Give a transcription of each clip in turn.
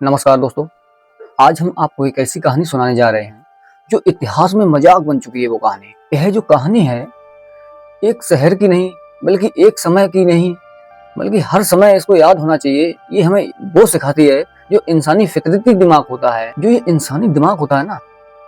नमस्कार दोस्तों, आज हम आपको एक ऐसी कहानी सुनाने जा रहे हैं जो इतिहास में मजाक बन चुकी है। वो कहानी, यह जो कहानी है एक शहर की नहीं बल्कि एक समय की नहीं बल्कि हर समय इसको याद होना चाहिए। ये हमें वो सिखाती है जो इंसानी फितरती दिमाग होता है, जो ये इंसानी दिमाग होता है ना,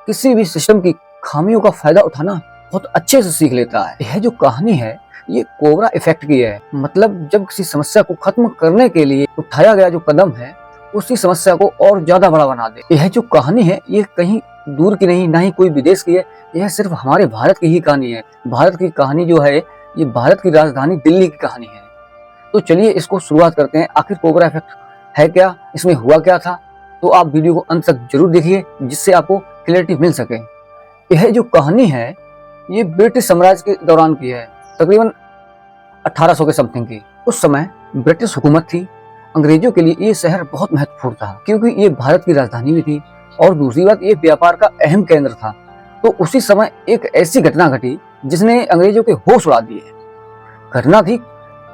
किसी भी सिस्टम की खामियों का फायदा उठाना बहुत अच्छे से सीख लेता है। यह जो कहानी है ये कोबरा इफेक्ट की है। मतलब जब किसी समस्या को खत्म करने के लिए उठाया गया जो कदम है उसी समस्या को और ज्यादा बड़ा बना दे। यह जो कहानी है ये कहीं दूर की नहीं, ना ही कोई विदेश की है, यह सिर्फ हमारे भारत की ही कहानी है। भारत की कहानी जो है ये भारत की राजधानी दिल्ली की कहानी है। तो चलिए इसको शुरुआत करते हैं। आखिर कोबरा इफेक्ट है क्या, इसमें हुआ क्या था, तो आप वीडियो को अंत तक जरूर देखिए जिससे आपको क्लैरिटी मिल सके। यह जो कहानी है ये ब्रिटिश साम्राज्य के दौरान की है, तकरीबन 1800 के समथिंग की। उस समय ब्रिटिश हुकूमत थी। अंग्रेजों के लिए ये शहर बहुत महत्वपूर्ण था क्योंकि ये भारत की राजधानी भी थी और दूसरी बात ये व्यापार का अहम केंद्र था। तो उसी समय एक ऐसी घटना घटी जिसने अंग्रेजों के होश उड़ा दिए। घटना थी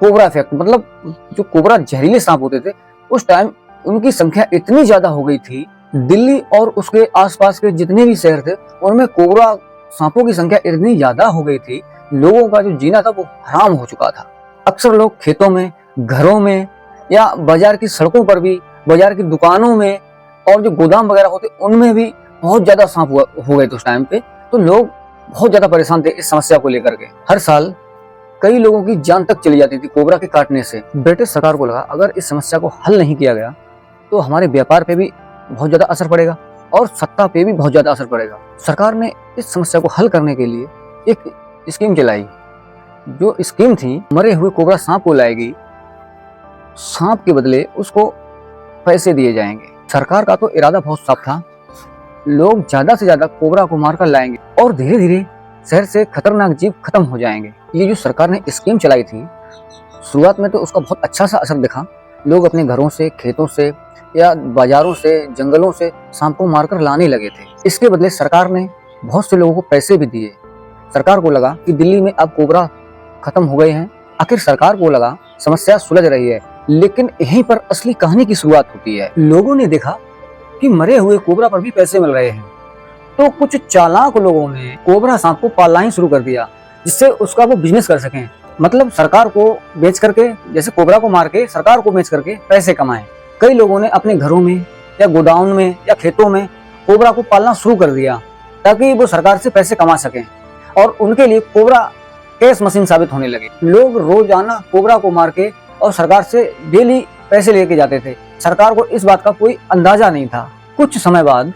कोबरा इफेक्ट। मतलब जो कोबरा जहरीले सांप होते थे उस टाइम उनकी संख्या इतनी ज्यादा हो गई थी, दिल्ली और उसके आसपास के जितने भी शहर थे उनमें कोबरा सांपों की संख्या इतनी ज्यादा हो गई थी, लोगों का जो जीना था वो हराम हो चुका था। अक्सर लोग खेतों में, घरों में या बाजार की सड़कों पर भी, बाजार की दुकानों में और जो गोदाम वगैरह होते उनमें भी बहुत ज्यादा सांप हो गए थे उस टाइम पे। तो लोग बहुत ज्यादा परेशान थे इस समस्या को लेकर के। हर साल कई लोगों की जान तक चली जाती थी कोबरा के काटने से। ब्रिटिश सरकार को लगा अगर इस समस्या को हल नहीं किया गया तो हमारे व्यापार पे भी बहुत ज्यादा असर पड़ेगा और सत्ता पे भी बहुत ज्यादा असर पड़ेगा। सरकार ने इस समस्या को हल करने के लिए एक स्कीम चलाई। जो स्कीम थी, मरे हुए कोबरा सांप को लाएगी, सांप के बदले उसको पैसे दिए जाएंगे। सरकार का तो इरादा बहुत साफ था, लोग ज्यादा से ज्यादा कोबरा को मारकर लाएंगे और धीरे धीरे शहर से खतरनाक जीव खत्म हो जाएंगे। ये जो सरकार ने स्कीम चलाई थी, शुरुआत में तो उसका बहुत अच्छा सा असर दिखा। लोग अपने घरों से, खेतों से या बाजारों से, जंगलों से सांप को मारकर लाने लगे थे। इसके बदले सरकार ने बहुत से लोगों को पैसे भी दिए। सरकार को लगा कि दिल्ली में अब कोबरा खत्म हो गए हैं। आखिर सरकार को लगा समस्या सुलझ रही है, लेकिन यहीं पर असली कहानी की शुरुआत होती है। लोगों ने देखा कि मरे हुए कोबरा पर भी पैसे मिल रहे हैं, तो कुछ चालाक लोगों ने कोबरा सांप को पालना ही शुरू कर दिया जिससे उसका वो बिजनेस कर सकें। मतलब सरकार को बेच करके, जैसे कोबरा को मार के सरकार को बेच करके पैसे कमाएं। कई लोगों ने अपने घरों में या गोदाम में या खेतों में कोबरा को पालना शुरू कर दिया ताकि वो सरकार से पैसे कमा सकें और उनके लिए कोबरा कैश मशीन साबित होने लगे। लोग रोजाना कोबरा को मार के और सरकार से डेली पैसे लेके जाते थे। सरकार को इस बात का कोई अंदाजा नहीं था। कुछ समय बाद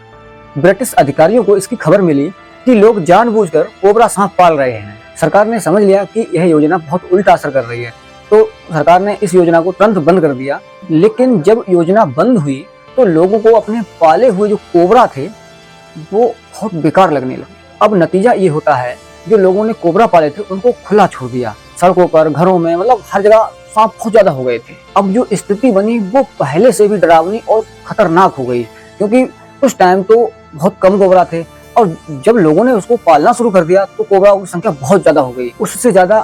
ब्रिटिश अधिकारियों को इसकी खबर मिली कि लोग जानबूझकर कोबरा सांप पाल रहे हैं। सरकार ने समझ लिया कि यह योजना बहुत उल्टा असर कर रही है, तो सरकार ने इस योजना को तुरंत बंद कर दिया। लेकिन जब योजना बंद हुई तो लोगों को अपने पाले हुए जो कोबरा थे वो बहुत बेकार लगने लगे। अब नतीजा ये होता है, जो लोगों ने कोबरा पाले थे उनको खुला छोड़ दिया। सड़कों पर, घरों में, मतलब हर जगह सांप बहुत ज्यादा हो गए थे। अब जो स्थिति बनी वो पहले से भी डरावनी और खतरनाक हो गई क्योंकि उस टाइम तो बहुत कम कोबरा थे और जब लोगों ने उसको पालना शुरू कर दिया तो कोबरा की संख्या बहुत ज्यादा हो गई। उससे ज्यादा,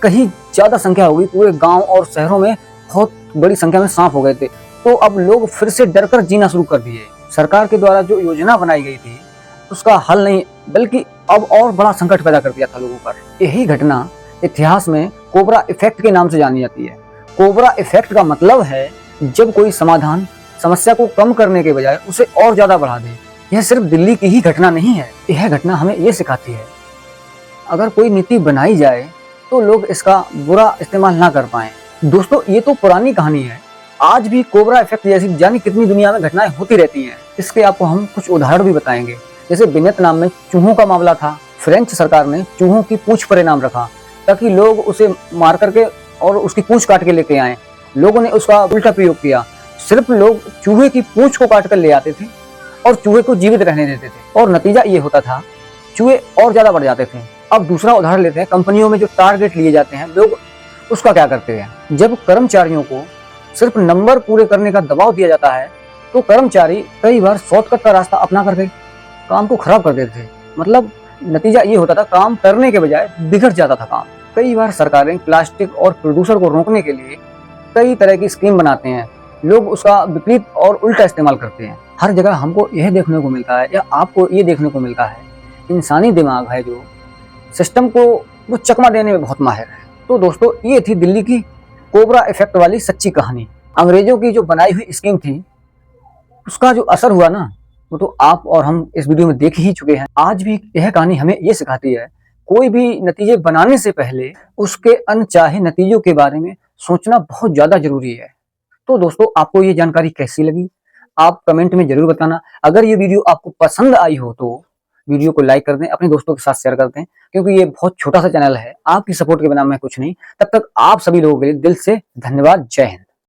कहीं ज्यादा संख्या हो गई। पूरे गांव और शहरों में बहुत बड़ी संख्या में सांप हो गए थे। तो अब लोग फिर से डरकर जीना शुरू कर दिए। सरकार के द्वारा जो योजना बनाई गई थी उसका हल नहीं बल्कि अब और बड़ा संकट पैदा कर दिया था लोगों पर। यही घटना इतिहास में कोबरा इफेक्ट के नाम से जानी जाती है। कोबरा इफेक्ट का मतलब है जब कोई समाधान समस्या को कम करने के बजाय उसे और ज्यादा बढ़ा दे। यह सिर्फ दिल्ली की ही घटना नहीं है, यह घटना हमें यह सिखाती है अगर कोई नीति बनाई जाए तो लोग इसका बुरा इस्तेमाल ना कर पाए। दोस्तों ये तो पुरानी कहानी है, आज भी कोबरा इफेक्ट जैसी जानी कितनी दुनिया में घटनाएं होती रहती हैं। इसके आपको हम कुछ उदाहरण भी बताएंगे। जैसे वियतनाम में चूहों का मामला था। फ्रेंच सरकार ने चूहों की पूंछ पर इनाम रखा ताकि लोग उसे मार करके और उसकी पूंछ काट के लेके आए। लोगों ने उसका उल्टा प्रयोग किया। सिर्फ लोग चूहे की पूंछ को काट कर ले आते थे और चूहे को जीवित रहने देते थे और नतीजा ये होता था चूहे और ज्यादा बढ़ जाते थे। अब दूसरा उदाहरण लेते हैं। कंपनियों में जो टारगेट लिए जाते हैं, लोग उसका क्या करते हैं। जब कर्मचारियों को सिर्फ नंबर पूरे करने का दबाव दिया जाता है तो कर्मचारी कई बार शॉर्टकट का रास्ता अपना करके काम को खराब कर देते थे। मतलब नतीजा ये होता था काम करने के बजाय बिगड़ जाता था काम। कई बार सरकारें प्लास्टिक और प्रदूषण को रोकने के लिए कई तरह की स्कीम बनाते हैं लोग उसका विपरीत और उल्टा इस्तेमाल करते हैं। हर जगह हमको यह देखने को मिलता है या आपको ये देखने को मिलता है, इंसानी दिमाग है जो सिस्टम को वो चकमा देने में बहुत माहिर है। तो दोस्तों, ये थी दिल्ली की कोबरा इफेक्ट वाली सच्ची कहानी। अंग्रेजों की जो बनाई हुई स्कीम थी, उसका जो असर हुआ ना, वो तो आप और हम इस वीडियो में देख ही चुके हैं। आज भी यह कहानी हमें ये सिखाती है, कोई भी नतीजे बनाने से पहले उसके अनचाहे नतीजों के बारे में सोचना बहुत ज्यादा जरूरी है। तो दोस्तों, आपको ये जानकारी कैसी लगी, आप कमेंट में जरूर बताना। अगर ये वीडियो आपको पसंद आई हो तो वीडियो को लाइक कर दें, अपने दोस्तों के साथ शेयर कर दें, क्योंकि ये बहुत छोटा सा चैनल है, आपकी सपोर्ट के बिना मैं कुछ नहीं। तब तक आप सभी लोगों के लिए दिल से धन्यवाद। जय हिंद।